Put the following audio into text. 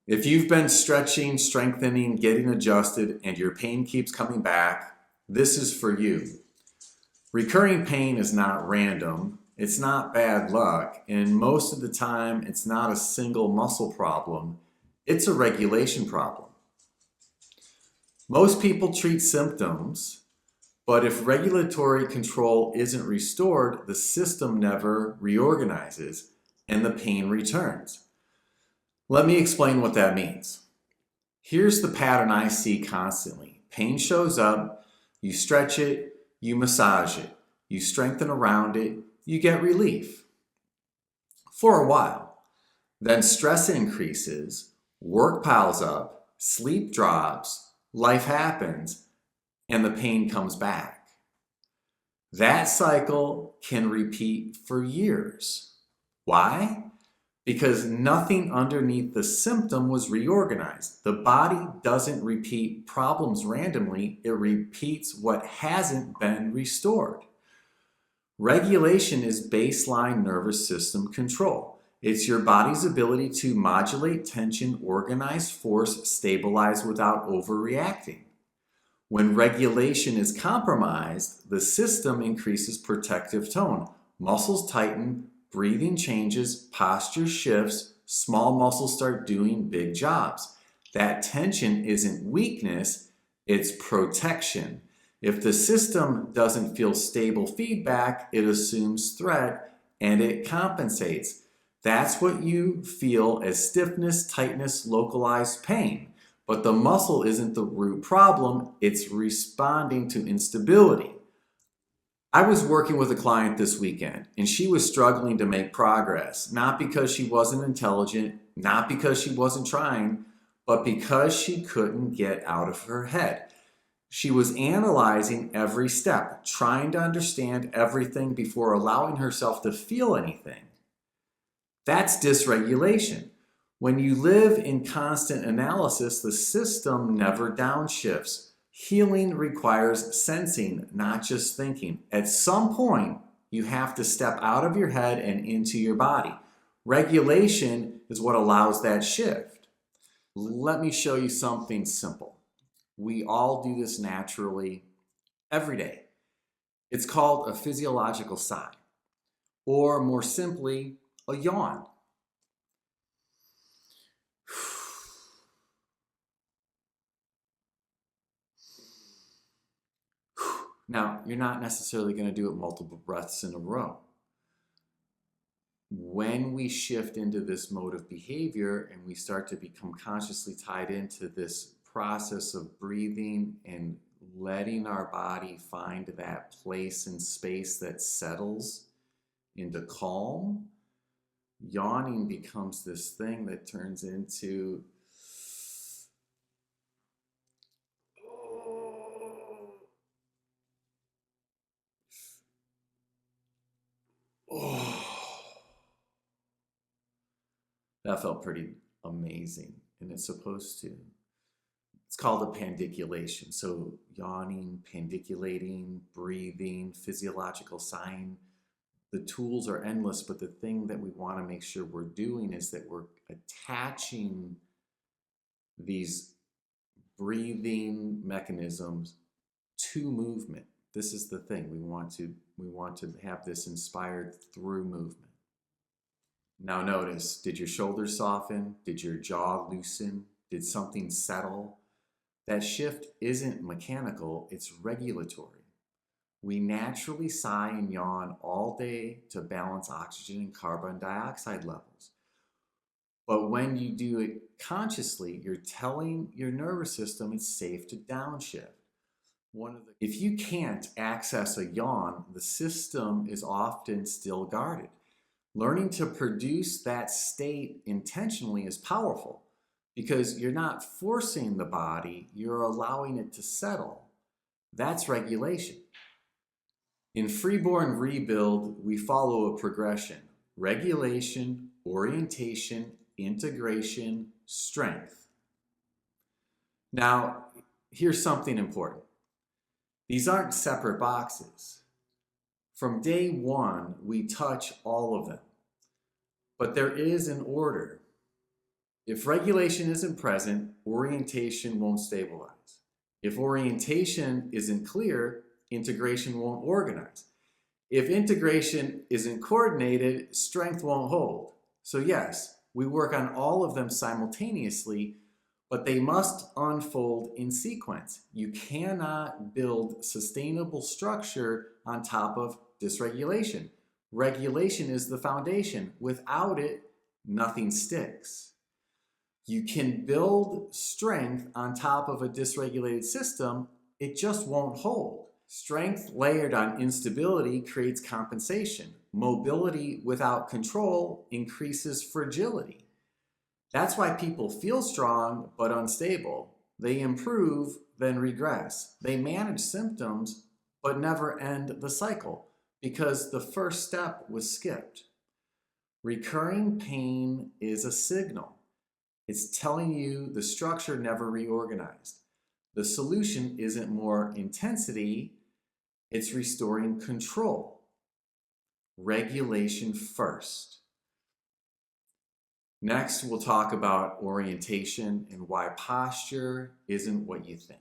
If you've been stretching, strengthening, getting adjusted, and your pain keeps coming back, this is for you. Recurring pain is not random, it's not bad luck, and most of the time it's not a single muscle problem, it's a regulation problem. Most people treat symptoms, but if regulatory control isn't restored, the system never reorganizes and the pain returns. Let me explain what that means. Here's the pattern I see constantly. Pain shows up, you stretch it, you massage it, you strengthen around it, you get relief. For a while. Then stress increases, work piles up, sleep drops, life happens, and the pain comes back. That cycle can repeat for years. Why? Because nothing underneath the symptom was reorganized. The body doesn't repeat problems randomly, it repeats what hasn't been restored. Regulation is baseline nervous system control. It's your body's ability to modulate tension, organize force, stabilize without overreacting. When regulation is compromised, the system increases protective tone. Muscles tighten, breathing changes, posture shifts, small muscles start doing big jobs. That tension isn't weakness, it's protection. If the system doesn't feel stable feedback, it assumes threat and it compensates. That's what you feel as stiffness, tightness, localized pain. But the muscle isn't the root problem, it's responding to instability. I was working with a client this weekend and she was struggling to make progress, not because she wasn't intelligent, not because she wasn't trying, but because she couldn't get out of her head. She was analyzing every step, trying to understand everything before allowing herself to feel anything. That's dysregulation. When you live in constant analysis, the system never downshifts. Healing requires sensing, not just thinking. At some point, you have to step out of your head and into your body. Regulation is what allows that shift. Let me show you something simple. We all do this naturally every day. It's called a physiological sigh, or more simply, a yawn. Now, you're not necessarily going to do it multiple breaths in a row. When we shift into this mode of behavior and we start to become consciously tied into this process of breathing and letting our body find that place and space that settles into calm, yawning becomes this thing that turns into oh. That felt pretty amazing, and it's supposed to. It's called a pandiculation. So yawning, pandiculating, breathing, physiological sign. The tools are endless, but the thing that we want to make sure we're doing is that we're attaching these breathing mechanisms to movement. This is the thing. We want to have this inspired through movement. Now notice, did your shoulders soften? Did your jaw loosen? Did something settle? That shift isn't mechanical, it's regulatory. We naturally sigh and yawn all day to balance oxygen and carbon dioxide levels. But when you do it consciously, you're telling your nervous system it's safe to downshift. If you can't access a yawn, the system is often still guarded. Learning to produce that state intentionally is powerful because you're not forcing the body, you're allowing it to settle. That's regulation. In Freeborn Rebuild, we follow a progression: regulation, orientation, integration, strength. Now, here's something important. These aren't separate boxes. From day one, we touch all of them. But there is an order. If regulation isn't present, orientation won't stabilize. If orientation isn't clear, integration won't organize. If integration isn't coordinated, strength won't hold. So yes, we work on all of them simultaneously, but they must unfold in sequence. You cannot build sustainable structure on top of dysregulation. Regulation is the foundation. Without it, nothing sticks. You can build strength on top of a dysregulated system, it just won't hold. Strength layered on instability creates compensation. Mobility without control increases fragility. That's why people feel strong but unstable. They improve, then regress. They manage symptoms but never end the cycle because the first step was skipped. Recurring pain is a signal. It's telling you the structure never reorganized. The solution isn't more intensity, it's restoring control. Regulation first. Next, we'll talk about orientation and why posture isn't what you think.